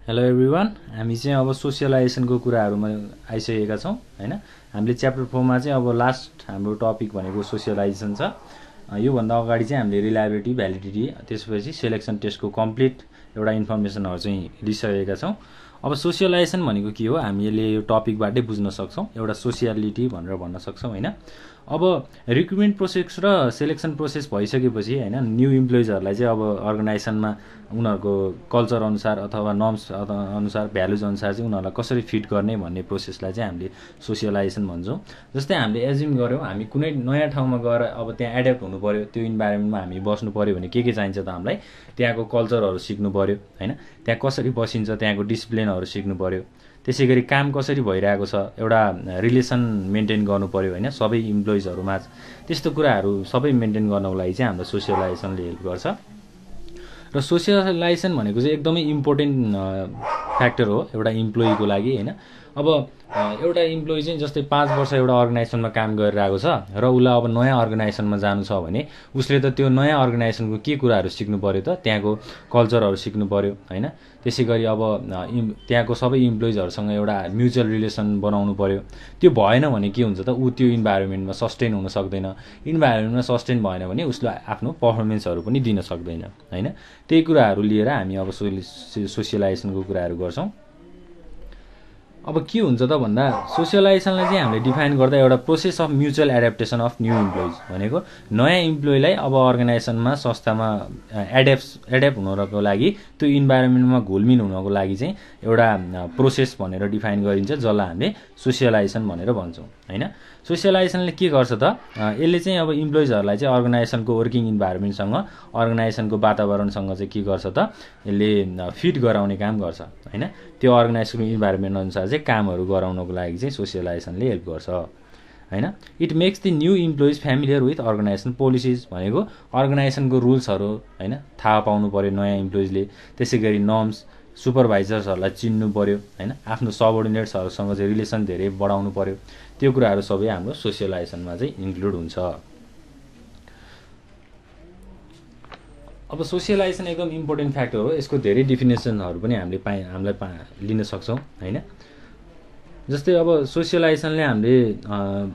Hello everyone, हामी चाहिँ अब सोसियलाइजेसनको कुराहरूमा आइसकेका छौँ हैन। हामीले च्याप्टर 4 मा चाहिँ अब लास्ट हाम्रो टपिक भनेको सोसियलाइजेसन छ। योभन्दा अगाडि चाहिँ हामीले रिलायबिलिटी, भ्यालिडिटी, त्यसपछि सेलेक्सन टेस्टको कम्प्लिट एउटा इन्फर्मेसनहरू चाहिँ लिइसकेका छौँ। अब सोसियलाइजेसन भनेको के हो हामीले यो टपिकबाटै बुझ्न सक्छौँ। एउटा सोसियालिटी भनेर भन्न सक्छौँ हैन। अब रिक्रुटमेन्ट प्रोसेस र सेलेक्सन प्रोसेस भइसकेपछि हैन, न्यू इम्प्लोइजहरूलाई चाहिँ अब अर्गनाइजेसनमा उनीहरूको कल्चर अनुसार अथवा नर्म्स अनुसार, भ्यालुज अनुसार चाहिँ उनीहरूलाई कसरी फिट गर्ने भन्ने प्रोसेसलाई चाहिँ हामीले सोसियलाइजेसन भन्छौँ। जस्तै हामीले एज्युम गऱ्यौँ हामी कुनै नयाँ ठाउँमा गएर अब त्यहाँ एड्याप्ट हुनु पर्यो, त्यो इन्भाइरोमेन्टमा हामी बस्नु पर्यो भने के चाहिन्छ त हामीलाई त्यहाँको कल्चरहरू सिक्नु पर्यो हैन। त्यहाँ कसरी बसिन्छ, त्यहाँको डिसिप्लिनहरू सिक्नु पर्यो। त्यसै गरी काम कसरी भइरहेको छ, एउटा रिलेसन मेन्टेन गर्नु पर्यो हैन सबै इम्प्लोइजहरूमा। त्यस्तो कुराहरू सबै मेन्टेन गर्नको लागि चाहिँ हाम्रो सोसियलाइजेसनले हेल्प गर्छ। र सोसियलाइजेसन भनेको चाहिँ एकदमै इम्पोर्टेन्ट फ्याक्टर हो एउटा इम्प्लोइको लागि हैन। अब एउटा इम्प्लोइ चाहिँ जस्तै 5 वर्ष एउटा अर्गनाइजेसनमा काम गरिरहेको छ र उसलाई अब नयाँ अर्गनाइजेसनमा जानु छ भने उसले त त्यो नयाँ अर्गनाइजेसनको के कुराहरू सिक्नु पर्यो त, त्यहाँको कल्चरहरू सिक्नु पर्यो हैन। त्यसै गरी अब त्यहाँको सबै इम्प्लोइजहरूसँग एउटा म्युचुअल रिलेसन बनाउनु पर्यो। त्यो भएन भने के हुन्छ त, ऊ त्यो इन्भाइरोमेन्टमा सस्टेन हुन सक्दैन। इन्भाइरोमेन्टमा सस्टेन भएन भने उसले आफ्नो पर्फर्मेन्सहरू पनि दिन सक्दैन हैन। त्यही कुराहरू लिएर हामी अब सोसियलाइजेसनको कुराहरू गर्छौँ। अब के हुन्छ त भन्दा सोसियलाइजेसनलाई चाहिँ हामीले डिफाइन गर्दा एउटा process of mutual adaptation of new employees भनेको नयाँ इम्प्लोइलाई अब अर्गनाइजेसनमा, संस्थामा एड्याप्ट हुनको लागि, त्यो इन्भाइरोमेन्टमा घुलमिल हुनको लागि चाहिँ एउटा प्रोसेस भनेर डिफाइन गरिन्छ, जसलाई हामीले सोसियलाइजेसन भनेर भन्छौँ हैन। सोसियलाइजेसनले के गर्छ त, यसले चाहिँ अब इम्प्लोइजहरूलाई चाहिँ अर्गनाइजेसनको वर्किङ इन्भाइरोमेन्टसँग, अर्गनाइजेसनको वातावरणसँग चाहिँ के गर्छ त, यसले फिट गराउने काम गर्छ हैन। त्यो अर्गनाइजेसनको इन्भाइरोमेन्ट अनुसार चाहिँ कामहरू गराउनको लागि चाहिँ सोसियलाइजेसनले हेल्प गर्छ हैन। It makes the new employees familiar with organisation policies भनेको अर्गनाइजेसनको रुल्सहरू हैन थाहा पाउनु पर्यो नयाँ इम्प्लोइजले। त्यसै गरी नर्म्स, सुपरभाइजर्सहरूलाई चिन्नु पर्यो हैन। आफ्नो सबअर्डिनेट्सहरूसँग चाहिँ रिलेसन धेरै बढाउनु पर्यो। त्यो कुराहरू सबै हाम्रो सोसियलाइजेसनमा चाहिँ इन्क्लुड हुन्छ। अब सोसियलाइजेसन एकदम इम्पोर्टेन्ट फ्याक्टर हो। यसको धेरै डिफिनेसनहरू पनि हामीले लिन सक्छौँ हैन। जस्तै अब सोसियलाइजेसनले हामीले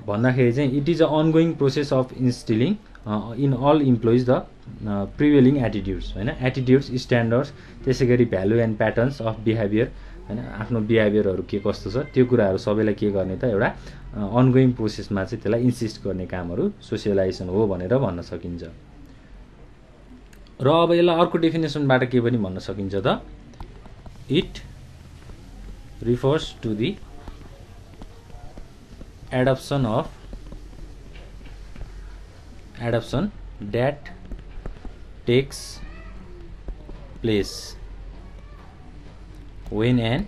भन्दाखेरि चाहिँ it is a ongoing process of instilling in all employees the prevailing attitudes हैन। एटिट्युड्स, स्ट्यान्डर्ड्स, त्यसै गरी value and patterns of behaviour हैन। आफ्नो बिहेभियरहरू के कस्तो छ त्यो कुराहरू सबैलाई के गर्ने त, एउटा अनगोइङ प्रोसेसमा चाहिँ त्यसलाई इन्सिस्ट गर्ने कामहरू सोसियलाइजेसन हो भनेर भन्न सकिन्छ। र अब यसलाई अर्को डेफिनेसनबाट के पनि भन्न सकिन्छ त, it refers to the adoption that takes place when an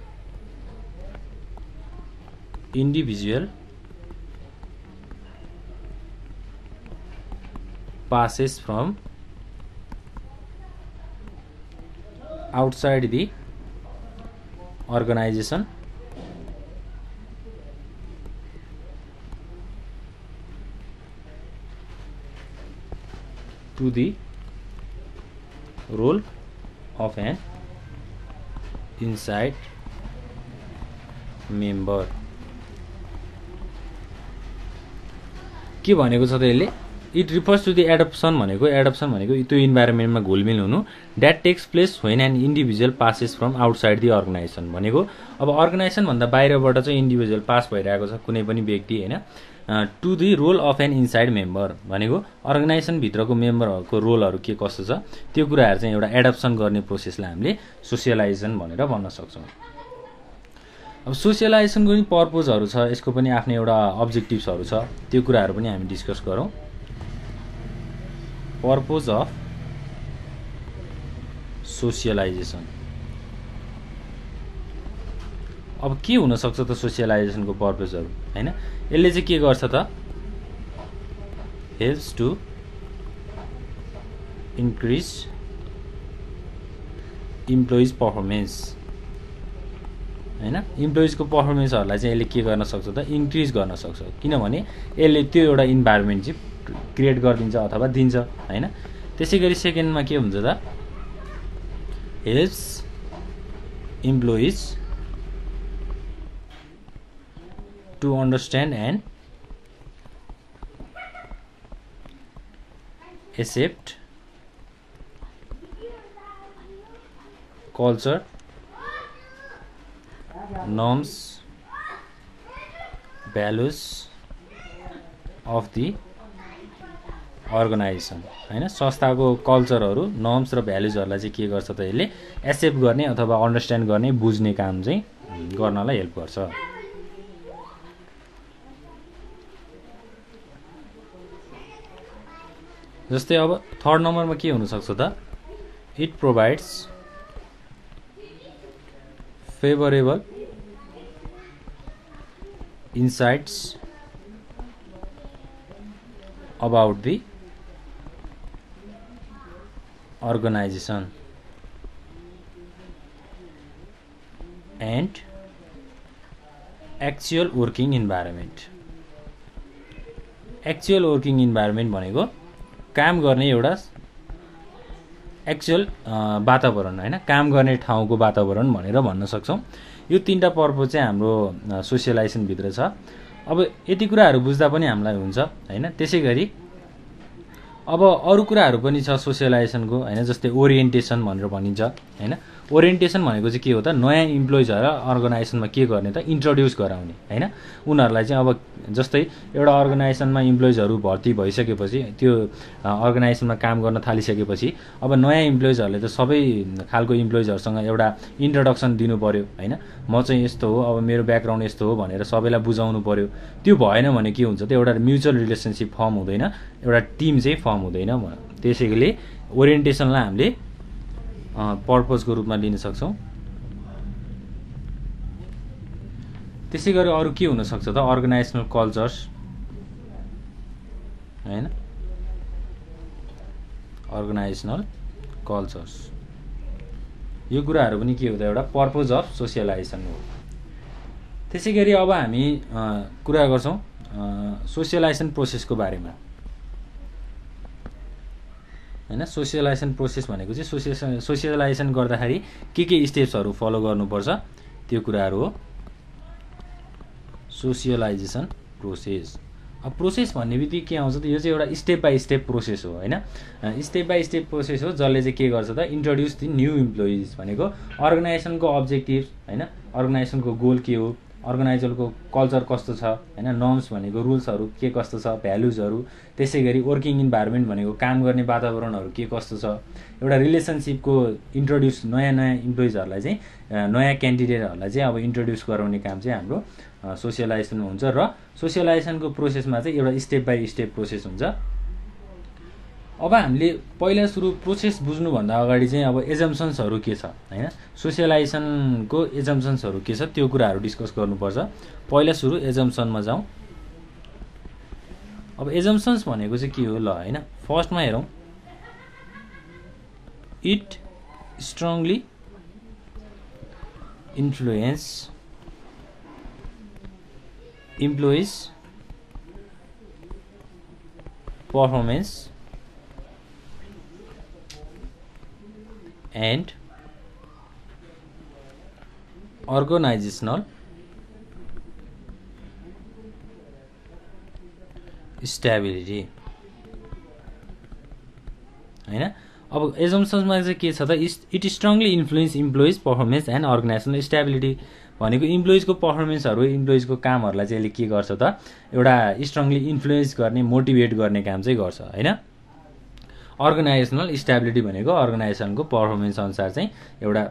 individual passes from outside the organization to the role of an inside member. के भनेको छ त यसले, it refers to the adoption भनेको त्यो इन्भाइरोमेन्टमा घुलमिल हुनु। That takes place when an individual passes from outside the organisation भनेको अब अर्गनाइजेसन भन्दा बाहिरबाट चाहिँ इन्डिभिजुअल पास भइरहेको छ कुनै पनि व्यक्ति हैन, to the role of an inside member भनेको अर्गनाइजेसनभित्रको मेम्बरहरूको रोलहरू के कस्तो छ त्यो कुराहरू चाहिँ एउटा एडप्सन गर्ने प्रोसेसलाई हामीले सोसियलाइजेसन भनेर भन्न सक्छौँ। अब सोसियलाइजेसनको पनि पर्पोजहरू छ, यसको पनि आफ्नो एउटा अब्जेक्टिभ्सहरू छ, त्यो कुराहरू पनि हामी डिस्कस गरौँ। Purpose of socialisation. अब के हुनसक्छ त सोसियलाइजेसनको पर्पोजहरू हैन। यसले चाहिँ के गर्छ त, helps to increase employees performance हैन। इम्प्लोइजको पर्फर्मेन्सहरूलाई चाहिँ यसले के गर्न सक्छ त, इन्क्रिज गर्न सक्छ। किनभने यसले त्यो एउटा इन्भाइरोमेन्ट चाहिँ क्रिएट गरिदिन्छ अथवा दिन्छ हैन। त्यसै गरी सेकेन्डमा के हुन्छ त, helps employees to understand and accept culture, norms, values of the organisation हैन संस्थाको कल्चरहरू नर्म्स र भ्यालुजहरूलाई चाहिँ के गर्छ त यसले एक्सेप्ट गर्ने अथवा अन्डरस्ट्यान्ड गर्ने बुझ्ने काम चाहिँ गर्नलाई हेल्प गर्छ। जस्तै अब थर्ड नम्बरमा के हुन सक्छ त it provides favourable insights about the organization and actual working environment। Actual working environment भनेको काम गर्ने एउटा एक्चुअल वातावरण हैन, काम गर्ने ठाउँको वातावरण भनेर भन्न सक्छौँ। यो तीनटा पर्पज चाहिँ हाम्रो सोसियलाइजेसन भित्र छ। अब यति कुराहरू बुझ्दा पनि हामीलाई हुन्छ हैन। त्यसै गरी अब अरू कुराहरू पनि छ सोसियलाइजेसनको हैन, जस्तै ओरिएन्टेसन भनेर भनिन्छ हैन। ओरिएन्टेसन भनेको चाहिँ के हो त, नयाँ इम्प्लोइजहरूलाई अर्गनाइजेसनमा के गर्ने त इन्ट्रोड्युस गराउने हैन। उनीहरूलाई चाहिँ अब जस्तै एउटा अर्गनाइजेसनमा इम्प्लोइजहरू भर्ती भइसकेपछि त्यो अर्गनाइजेसनमा काम गर्न थालिसकेपछि अब नयाँ इम्प्लोइजहरूले त सबै खालको इम्प्लोइजहरूसँग एउटा इन्ट्रोडक्सन दिनु पर्यो हैन। म चाहिँ यस्तो हो, अब मेरो ब्याकग्राउन्ड यस्तो हो भनेर सबैलाई बुझाउनु पर्यो। त्यो भएन भने के हुन्छ त एउटा म्युचुअल रिलेसनसिप फर्म हुँदैन, एउटा टिम चाहिँ फर्म हुँदैन। त्यसैले ओरिएन्टेसनलाई हामीले पर्पजको रूपमा लिन सक्छौँ। त्यसै गरी अरू के हुन सक्छ त अर्गनाइजेसनल कल्चर्स हैन, अर्गनाइजेसनल कल्चर्स यो कुराहरू पनि के हो त एउटा पर्पज अफ सोसियलाइजेसन हो। त्यसै गरी अब हामी कुरा गर्छौँ सोसियलाइजेसन प्रोसेसको बारेमा हैन। सोसियलाइजेसन प्रोसेस भनेको चाहिँ सोसियलाइजेसन गर्दाखेरि के स्टेप्सहरू फलो गर्नुपर्छ त्यो कुराहरू हो सोसियलाइजेसन प्रोसेस। अब प्रोसेस भन्ने बित्तिकै के आउँछ त, यो चाहिँ एउटा स्टेप बाई स्टेप प्रोसेस हो हैन। स्टेप बाई स्टेप प्रोसेस हो जसले चाहिँ के गर्छ त इन्ट्रोड्युस द न्यू इम्प्लोइज भनेको अर्गनाइजेसनको अब्जेक्टिभ हैन, अर्गनाइजेसनको गोल के हो, अर्गनाइजरको कल्चर कस्तो छ हैन, नर्म्स भनेको रुल्सहरू के कस्तो छ, भ्यालुजहरू। त्यसै गरी वर्किङ इन्भाइरोमेन्ट भनेको काम गर्ने वातावरणहरू के कस्तो छ। एउटा रिलेसनसिपको इन्ट्रोड्युस नयाँ इम्प्लोइजहरूलाई चाहिँ नयाँ क्यान्डिडेटहरूलाई चाहिँ अब इन्ट्रोड्युस गराउने काम चाहिँ हाम्रो सोसियलाइजेसनमा हुन्छ। र सोसियलाइजेसनको प्रोसेसमा चाहिँ एउटा स्टेप बाई स्टेप प्रोसेस हुन्छ। अब हामीले पहिला सुरु प्रोसेस बुझ्नुभन्दा अगाडि चाहिँ अब एजम्पसन्सहरू के छ हैन, सोसियलाइजेसनको एजम्पसन्सहरू के छ त्यो कुराहरू डिस्कस गर्नुपर्छ। पहिला सुरु एजम्पसनमा जाउँ। अब एजम्पसन्स भनेको चाहिँ के हो ल हैन, फर्स्टमा हेरौँ। It strongly influence employees performance and organizational stability हैन। अब एजम्पसन्समा चाहिँ के छ त, it strongly influence employees performance and organisational stability भनेको इम्प्लोइजको पर्फर्मेन्सहरू इम्प्लोइजको कामहरूलाई चाहिँ यसले के गर्छ त एउटा स्ट्रङली इन्फ्लुएन्स गर्ने मोटिभेट गर्ने काम चाहिँ गर्छ हैन। अर्गनाइजेसनल स्टेबिलिटी भनेको अर्गनाइजेसनको पर्फर्मेन्स अनुसार चाहिँ एउटा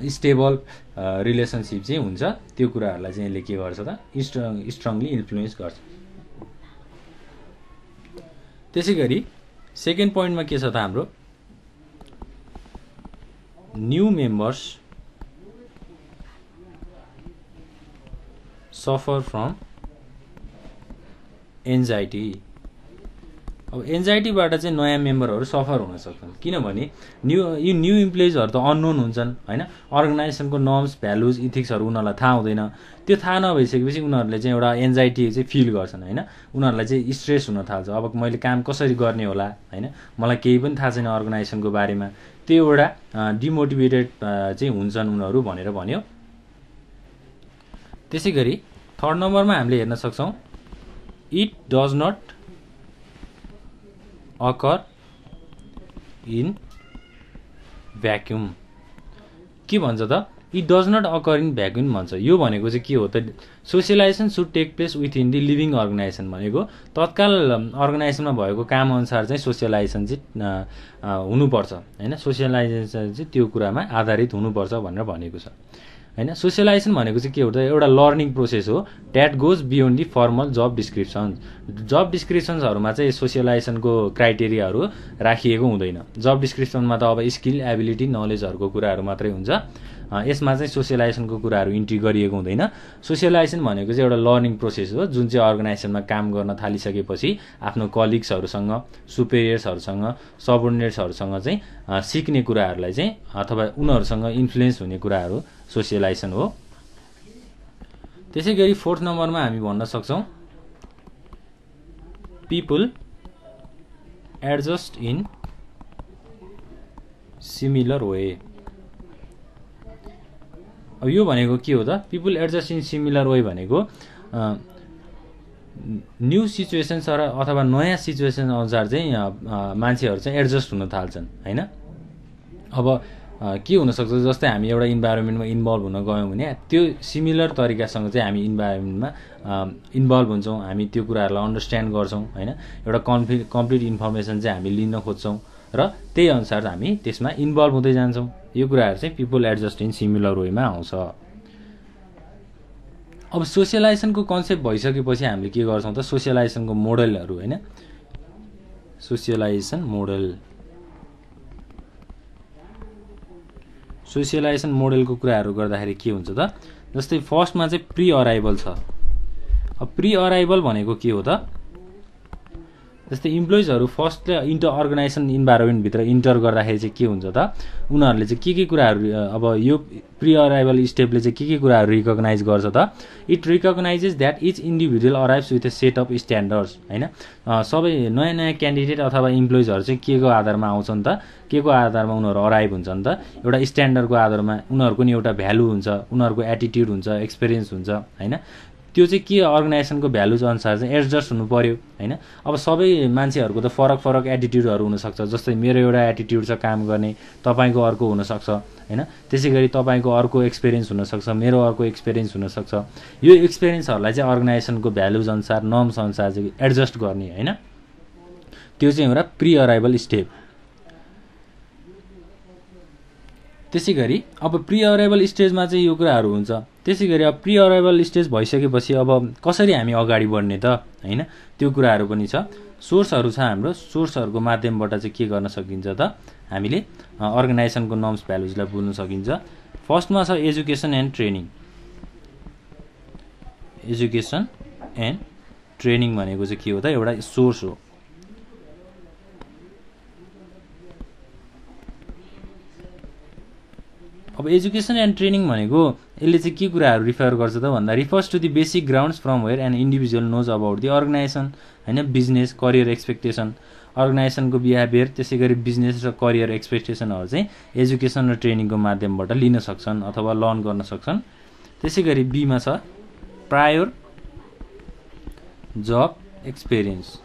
स्टेबल रिलेसनसिप चाहिँ हुन्छ, त्यो कुराहरूलाई चाहिँ यसले के गर्छ त स्ट्रङली इन्फ्लुएन्स गर्छ। त्यसै गरी सेकेन्ड पोइन्टमा के छ त हाम्रो new members suffer from anxiety. अब एन्जाइटीबाट चाहिँ नयाँ मेम्बरहरू सफर हुन सक्छन्, किनभने यी न्यू इम्प्लोइजहरू त अननोन हुन्छन् हैन। अर्गनाइजेसनको नर्म्स भ्यालुज इथिक्सहरू उनीहरूलाई थाहा हुँदैन। त्यो थाहा नभइसकेपछि उनीहरूले चाहिँ एउटा एन्जाइटी चाहिँ फिल गर्छन् हैन। उनीहरूलाई चाहिँ स्ट्रेस हुन थाल्छ, अब मैले काम कसरी गर्ने होला हैन, मलाई केही पनि थाहा छैन अर्गनाइजेसनको बारेमा। त्यो एउटा डिमोटिभेटेड चाहिँ हुन्छन् उनीहरू भनेर भन्यो। त्यसै गरी थर्ड नम्बरमा हामीले हेर्न सक्छौँ it does not occur in vacuum. के भन्छ त it does not occur in vacuum भन्छ। यो भनेको चाहिँ के हो त socialisation should take place within the living organisation भनेको तत्काल अर्गनाइजेसनमा भएको काम अनुसार चाहिँ सोसियलाइजेसन चाहिँ हुनुपर्छ हैन। सोसियलाइजेसन चाहिँ त्यो कुरामा आधारित हुनुपर्छ भनेर भनेको छ हैन। सोसियलाइजेसन भनेको चाहिँ के हो त एउटा लर्निङ प्रोसेस हो that goes beyond the formal job description. Job डिस्क्रिप्सन्सहरूमा चाहिँ सोसियलाइजेसनको क्राइटेरियाहरू राखिएको हुँदैन। जब डिस्क्रिप्सनमा त अब स्किल एबिलिटी नलेजहरूको कुराहरू मात्रै हुन्छ। यसमा चाहिँ सोसियलाइजेसनको कुराहरू इन्ट्री गरिएको हुँदैन। सोसियलाइजेसन भनेको चाहिँ एउटा लर्निङ प्रोसेस हो जुन चाहिँ अर्गनाइजेसनमा काम गर्न थालिसकेपछि आफ्नो कलिग्सहरूसँग सुपेरियर्सहरूसँग सबअर्डिनेट्सहरूसँग चाहिँ सिक्ने कुराहरूलाई चाहिँ अथवा उनीहरूसँग इन्फ्लुएन्स हुने कुराहरू सोसियलाइजेसन हो। त्यसै गरी फोर्थ नम्बरमा हामी भन्न सक्छौँ people adjust in similar way. अब यो भनेको के हो त people adjust in similar way भनेको न्यू सिचुएसन्स अथवा नयाँ सिचुएसन अनुसार चाहिँ मान्छेहरू चाहिँ एडजस्ट हुन थाल्छन् हैन। अब के हुनसक्छ जस्तै हामी एउटा इन्भाइरोमेन्टमा इन्भल्भ हुन गयौँ भने त्यो सिमिलर तरिकासँग चाहिँ हामी इन्भाइरोमेन्टमा इन्भल्भ हुन्छौँ। हामी त्यो कुराहरूलाई अन्डरस्ट्यान्ड गर्छौँ हैन। एउटा कम्प्लिट इन्फर्मेसन चाहिँ हामी लिन खोज्छौँ र त्यही अनुसार हामी त्यसमा इन्भल्भ हुँदै जान्छौँ। यो कुराहरू चाहिँ पिपल एडजस्ट इन सिमिलर वेमा आउँछ। अब सोसियलाइजेसनको कन्सेप्ट भइसकेपछि हामीले के गर्छौँ त सोसियलाइजेसनको मोडलहरू हैन। सोसियलाइजेसन मोडल सोसियलाइजेसन मोडलको कुराहरू गर्दाखेरि के हुन्छ त जस्तै फर्स्टमा चाहिँ प्री अराइभल छ। अब प्री अराइभल भनेको के हो त जस्तै इम्प्लोइजहरू फर्स्ट इन्टर अर्गनाइजेसन इन्भाइरोमेन्टभित्र इन्टर गर्दाखेरि चाहिँ के हुन्छ त उनीहरूले चाहिँ के कुराहरू अब यो प्री अराइभल स्टेपले चाहिँ के कुराहरू रिकगनाइज गर्छ त it recognises that each individual arrives with a set of standards हैन। सबै नयाँ नयाँ क्यान्डिडेट अथवा इम्प्लोइजहरू चाहिँ के को आधारमा आउँछन् त के को आधारमा उनीहरू अराइभ हुन्छन् त एउटा स्ट्यान्डर्डको आधारमा उनीहरूको नि एउटा भ्यालु हुन्छ उनीहरूको एटिट्युड हुन्छ एक्सपिरियन्स हुन्छ हैन। त्यो चाहिँ के अर्गनाइजेसनको भ्यालुज अनुसार चाहिँ एडजस्ट हुनु पर्यो हैन। अब सबै मान्छेहरूको त फरक एटिट्युडहरू हुनसक्छ। जस्तै मेरो एउटा एटिट्युड छ काम गर्ने तपाईँको अर्को हुनसक्छ हैन। त्यसै गरी तपाईँको अर्को एक्सपिरियन्स हुनसक्छ मेरो अर्को एक्सपिरियन्स हुनसक्छ। यो एक्सपिरियन्सहरूलाई चाहिँ अर्गनाइजेसनको भ्यालुज अनुसार नर्म्स अनुसार चाहिँ एडजस्ट गर्ने हैन। त्यो चाहिँ एउटा प्री अराइभल स्टेप। त्यसै गरी अब प्री अराइभल स्टेजमा चाहिँ यो कुराहरू हुन्छ। त्यसै गरी अब प्री अराइभल स्टेज भइसकेपछि अब कसरी हामी अगाडि बढ्ने त हैन त्यो कुराहरू पनि छ। सोर्सहरू छ हाम्रो सोर्सहरूको माध्यमबाट चाहिँ के गर्न सकिन्छ त हामीले अर्गनाइजेसनको नर्म्स भ्यालुजलाई बुझ्न सकिन्छ। फर्स्टमा छ education and training. Education and training भनेको चाहिँ के हो त एउटा सोर्स हो। अब एजुकेसन एन्ड ट्रेनिङ भनेको यसले चाहिँ के कुराहरू रिफर गर्छ त भन्दा refers to the basic grounds from where an individual knows about the organisation हैन बिजनेस करियर एक्सपेक्टेसन अर्गनाइजेसनको बिहेभियर त्यसै गरी बिजनेस र करियर एक्सपेक्टेसनहरू चाहिँ एजुकेसन र ट्रेनिङको माध्यमबाट लिन सक्छन् अथवा लर्न गर्न सक्छन्। त्यसै गरी बीमा छ प्रायर जब एक्सपिरियन्स।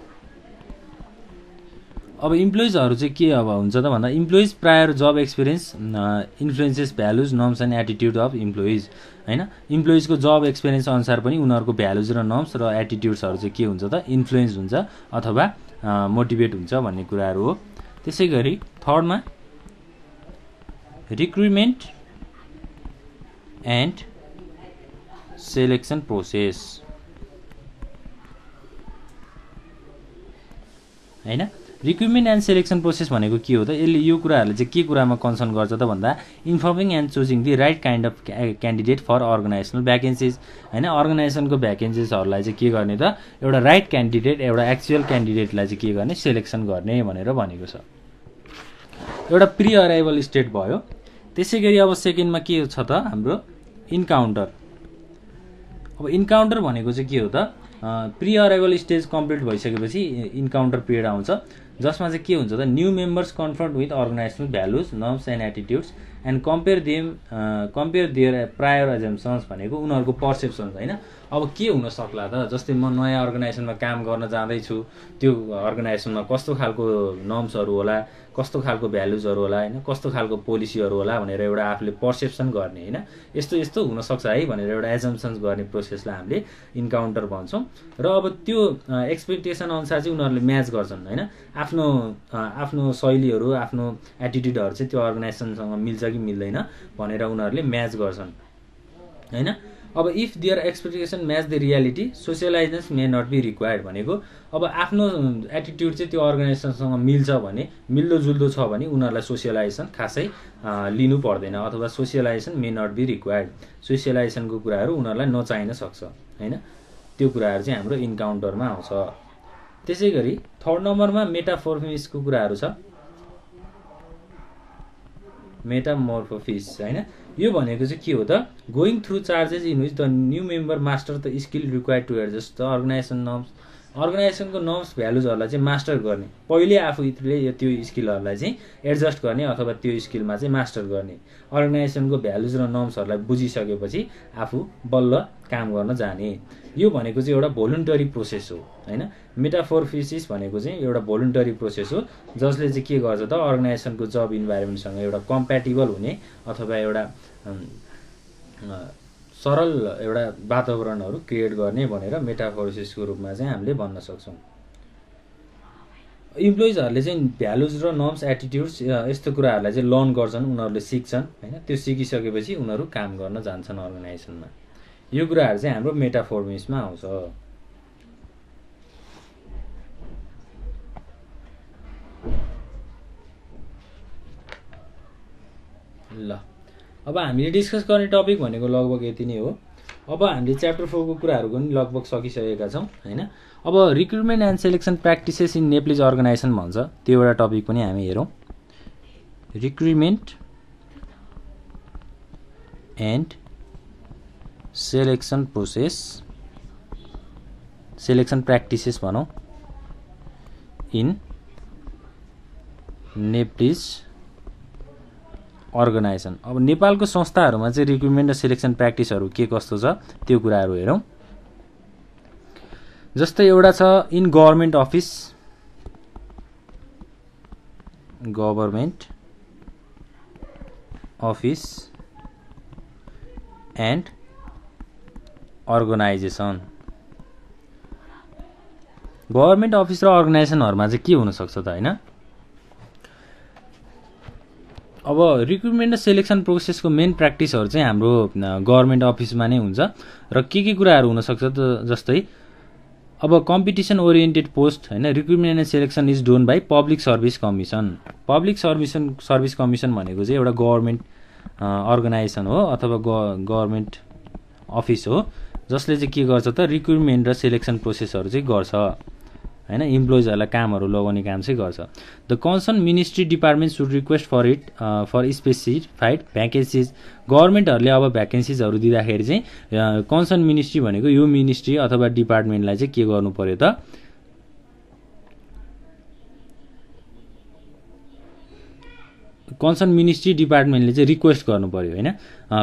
अब इम्प्लोइजहरू चाहिँ के अब हुन्छ त भन्दा employees prior job experience influences values norms and attitude of employees हैन। इम्प्लोइजको जब एक्सपिरियन्स अनुसार पनि उनीहरूको भ्यालुज र नर्म्स र एटिट्युड्सहरू चाहिँ के हुन्छ त इन्फ्लुएन्स हुन्छ अथवा मोटिभेट हुन्छ भन्ने कुराहरू हो। त्यसै गरी थर्डमा रिक्रुटमेन्ट एन्ड सेलेक्सन प्रोसेस हैन। रिक्रुटमेन्ट एन्ड सेलेक्सन प्रोसेस भनेको के हो त यसले यो कुराहरूले चाहिँ के कुरामा कन्सर्न गर्छ त भन्दा informing and choosing the right kind of candidate for organisational vacancies हैन। अर्गनाइजेसनको भ्याकेन्सिजहरूलाई चाहिँ के गर्ने त एउटा राइट क्यान्डिडेट एउटा एक्चुअल क्यान्डिडेटलाई चाहिँ के गर्ने सेलेक्सन गर्ने भनेर भनेको छ। एउटा प्री अराइभल स्टेट भयो। त्यसै गरी अब सेकेन्डमा के छ त हाम्रो इन्काउन्टर। अब इन्काउन्टर भनेको चाहिँ के हो त प्री अराइभल स्टेज कम्प्लिट भइसकेपछि इन्काउन्टर पिरियड आउँछ जसमा चाहिँ के हुन्छ त new members confront with organisational values norms and attitudes and compare their prior assumptions भनेको उनीहरूको पर्सेप्सन्स होइन। अब के हुन सक्ला त, जस्तै म नयाँ अर्गनाइजेसनमा काम गर्न जाँदैछु, त्यो अर्गनाइजेसनमा कस्तो खालको नर्म्सहरू होला, कस्तो खालको भ्यालुजहरू होला होइन, कस्तो खालको पोलिसीहरू होला भनेर एउटा आफूले पर्सेप्सन गर्ने होइन, यस्तो यस्तो हुनसक्छ है भनेर एउटा एजम्पसन्स गर्ने प्रोसेसलाई हामीले इन्काउन्टर भन्छौँ। र अब त्यो एक्सपेक्टेसन अनुसार चाहिँ उनीहरूले म्याच गर्छन् होइन, आफ्नो शैलीहरू आफ्नो एटिट्युडहरू चाहिँ त्यो अर्गनाइजेसनसँग मिल्छ कि मिल्दैन भनेर उनीहरूले म्याच गर्छन् होइन। अब if their expectation match the reality socialisation may not be required भनेको अब आफ्नो एटिट्युड चाहिँ त्यो अर्गनाइजेसनसँग मिल्छ भने, मिल्दोजुल्दो छ भने उनीहरूलाई सोसियलाइजेसन खासै लिनु पर्दैन, अथवा socialisation may not be required, सोसियलाइजेसनको कुराहरू उनीहरूलाई नचाहिन सक्छ होइन। त्यो कुराहरू चाहिँ हाम्रो इन्काउन्टरमा आउँछ। त्यसै गरी थर्ड नम्बरमा मेटामोर्फोसिसको कुराहरू छ। मेटामोर्फोसिस होइन, यो भनेको चाहिँ के हो त, going through charges in which the new member master the skill required to adjust the organisation norms, अर्गनाइजेसनको नर्म्स भ्यालुजहरूलाई चाहिँ मास्टर गर्ने, पहिले आफूले त्यो स्किलहरूलाई चाहिँ एडजस्ट गर्ने अथवा त्यो स्किलमा चाहिँ मास्टर गर्ने, अर्गनाइजेसनको भ्यालुज र नर्म्सहरूलाई बुझिसकेपछि आफू बल्ल काम गर्न जाने। यो भनेको चाहिँ एउटा भोलुन्टरी प्रोसेस हो होइन। मेटामोर्फोसिस भनेको चाहिँ एउटा भोलुन्टरी प्रोसेस हो जसले चाहिँ के गर्छ त, अर्गनाइजेसनको जब इन्भाइरोमेन्टसँग एउटा कम्प्याटिबल हुने अथवा एउटा सरल एउटा वातावरणहरू क्रिएट गर्ने भनेर मेटामोर्फोसिसको रूपमा चाहिँ हामीले भन्न सक्छौँ। इम्प्लोइजहरूले चाहिँ भ्यालुज र नर्म्स एटिट्युड्स यस्तो कुराहरूलाई चाहिँ लर्न गर्छन्, उनीहरूले सिक्छन् होइन। त्यो सिकिसकेपछि उनीहरू काम गर्न जान्छन् अर्गनाइजेसनमा। यो कुराहरू चाहिँ हाम्रो मेटामोर्फोसिसमा आउँछ। ल अब हामीले डिस्कस गर्ने टपिक भनेको लगभग यति नै हो। अब हामीले च्याप्टर 4 को कुराहरू पनि लगभग सकिसकेका छौँ होइन। अब recruitment and selection practices in Nepalese organisation भन्छ, त्यो एउटा टपिक पनि हामी हेरौँ। Recruitment and selection process, selection practices भनौँ इन नेप्लिज अर्गनाइजेसन। अब नेपालको संस्थाहरूमा चाहिँ रिक्रुटमेन्ट र सेलेक्सन प्र्याक्टिसहरू के कस्तो छ त्यो कुराहरू हेरौँ। जस्तै एउटा छ in government office, government office and organisation. Government office र अर्गनाइजेसनहरूमा चाहिँ के हुनसक्छ त होइन। अब रिक्रुटमेन्ट र सेलेक्सन प्रोसेसको मेन प्र्याक्टिसहरू चाहिँ हाम्रो गभर्नमेन्ट अफिसमा नै हुन्छ र के कुराहरू हुनसक्छ त, जस्तै अब कम्पिटिसन ओरिएन्टेड पोस्ट होइन, recruitment and selection is done by public service commission. Public service commission भनेको चाहिँ एउटा गभर्नमेन्ट अर्गनाइजेसन हो अथवा गभर्नमेन्ट अफिस हो जसले चाहिँ के गर्छ त, रिक्रुटमेन्ट र सेलेक्सन प्रोसेसहरू चाहिँ गर्छ होइन, इम्प्लोइजहरूलाई कामहरू लगाउने काम चाहिँ गर्छ। The concern ministry department should request for it for specified vacancies. गभर्मेन्टहरूले अब भ्याकेन्सिजहरू दिँदाखेरि चाहिँ कन्सर्न मिनिस्ट्री भनेको यो मिनिस्ट्री अथवा डिपार्टमेन्टलाई चाहिँ के गर्नु पर्यो त, कन्सर्न मिनिस्ट्री डिपार्टमेन्टले चाहिँ रिक्वेस्ट गर्नु पर्यो होइन।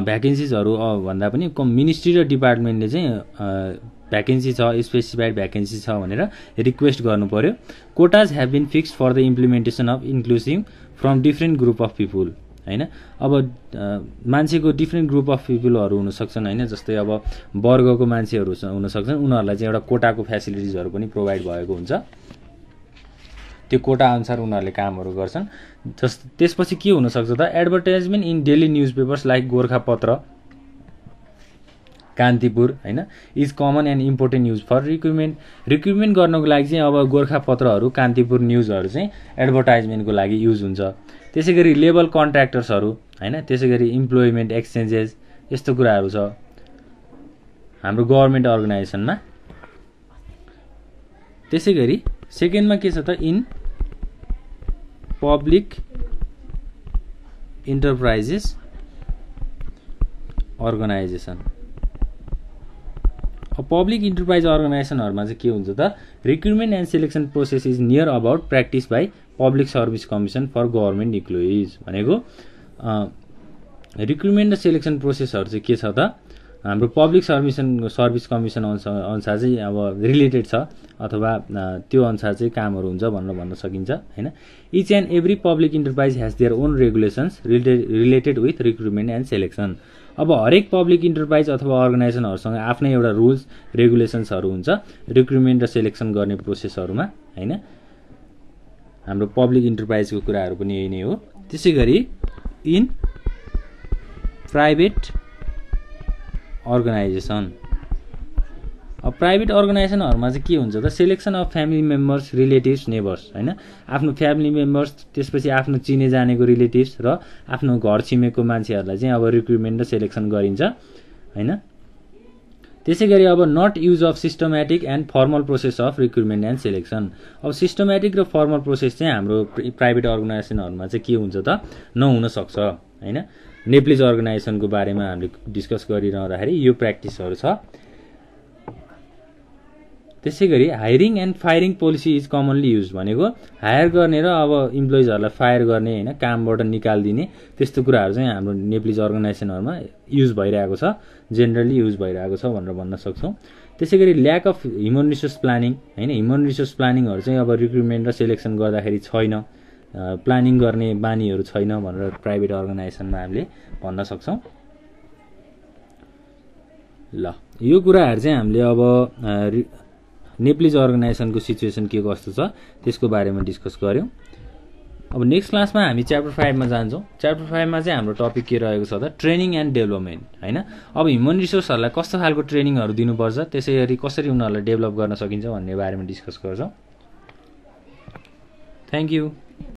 भ्याकेन्सिजहरू भन्दा पनि मिनिस्ट्री र डिपार्टमेन्टले चाहिँ भ्याकेन्सी छ, स्पेसिफाइड भ्याकेन्सी छ भनेर रिक्वेस्ट गर्नु पर्यो। Quotas have been fixed for the implementation of inclusive from different group of people होइन। अब मान्छेको डिफ्रेन्ट ग्रुप अफ पिपुलहरू हुनसक्छन् होइन, जस्तै अब वर्गको मान्छेहरू हुनसक्छन्, उनीहरूलाई चाहिँ एउटा कोटाको फेसिलिटिजहरू पनि प्रोभाइड भएको हुन्छ। त्यो कोटा अनुसार उनीहरूले कामहरू गर्छन्। त्यसपछि के हुनसक्छ त, advertisement in daily newspapers like Gorkhapatra, Kantipur होइन is common and important news for recruitment गर्नको लागि चाहिँ अब गोर्खापत्रहरू, कान्तिपुर न्युजहरू चाहिँ एडभर्टाइजमेन्टको लागि युज हुन्छ। त्यसै गरी लेबर कन्ट्र्याक्टर्सहरू होइन, त्यसै गरी इम्प्लोइमेन्ट एक्सचेन्जेस, यस्तो कुराहरू छ हाम्रो गभर्नमेन्ट अर्गनाइजेसनमा। त्यसै गरी सेकेन्डमा के छ त, in public enterprises organisation. Public enterprise अर्गनाइजेसनहरुमा चाहिँ के हुन्छ त recruitment and selection process is near about practice by public service commission for government employees भनेको रिक्रुटमेन्ट र सिलेक्सन प्रोसेसहरु चाहिँ के छ त हाम्रो पब्लिक सर्भिस कमिसन अनुसार चाहिँ अब रिलेटेड छ अथवा त्यो अनुसार चाहिँ कामहरु हुन्छ भन्न सकिन्छ हैन each and every public enterprise has their own regulations related with recruitment and selection अब हरेक पब्लिक इन्टरप्राइज अथवा अर्गनाइजेसनहरुसँग आफ्नै एउटा रुल्स रेगुलेसन्सहरु हुन्छ रिक्रुटमेन्ट र सिलेक्सन गर्ने प्रोसेसहरुमा हैन हाम्रो पब्लिक इन्टरप्राइजको कुराहरु पनि यही नै हो त्यसैगरी इन प्राइभेट अर्गनाइजेसन अब प्राइभेट अर्गनाइजेसनहरुमा चाहिँ के हुन्छ त selection of family members relatives neighbours हैन आफ्नो फ्यामिली मेम्बर्स त्यसपछि आफ्नो चिने जानेको रिलेटिभ्स र आफ्नो घर छिमेकको मान्छेहरुलाई चाहिँ अब रिक्रुटमेन्ट र सिलेक्सन गरिन्छ हैन त्यसैगरी अब not use of systematic and formal process of recruitment and selection अब सिस्टमेटिक र फर्मल प्रोसेस चाहिँ हाम्रो प्राइभेट अर्गनाइजेसनहरुमा चाहिँ के हुन्छ त नहुन सक्छ हैन नेप्लिज अर्गनाइजेसनको बारेमा हामीले डिस्कस गरिरहँदाखेरि यो प्र्याक्टिसहरु छ त्यसैगरी hiring and firing policy is commonly use भनेको हायर गर्ने र अब इम्प्लोइजहरुलाई फायर गर्ने हैन कामबाट निकाल्दिने त्यस्तो कुराहरु चाहिँ हाम्रो नेप्लिज अर्गनाइजेसनहरुमा युज भइरहेको छ जेनरली युज भइरहेको छ भनेर भन्न सक्छौं त्यसैगरी lack of human resource planning हैन ह्युमन रिसोर्स प्लानिङहरु चाहिँ अब रिक्रुटमेन्ट र सिलेक्सन गर्दाखेरि छैन प्लानिङ गर्ने बानीहरु छैन भनेर प्राइभेट अर्गनाइजेसनमा हामीले भन्न सक्छौं ल यो कुराहरु चाहिँ हामीले अब नेप्लिज अर्गनाइजेसनको सिचुएसन के कस्तो छ त्यसको बारेमा डिस्कस गर्यौं अब नेक्स्ट क्लासमा हामी च्याप्टर 5 मा जान्छौं च्याप्टर 5 मा चाहिँ हाम्रो टपिक के रहेको छ त ट्रेनिङ एन्ड डेभलपमेन्ट हैन अब ह्युमन रिसोर्सहरुलाई कस्तो खालको ट्रेनिङहरु दिनुपर्छ त्यसैगरी कसरी उनीहरुलाई डेभलप गर्न सकिन्छ भन्ने बारेमा डिस्कस गर्छौं थ्यांक यू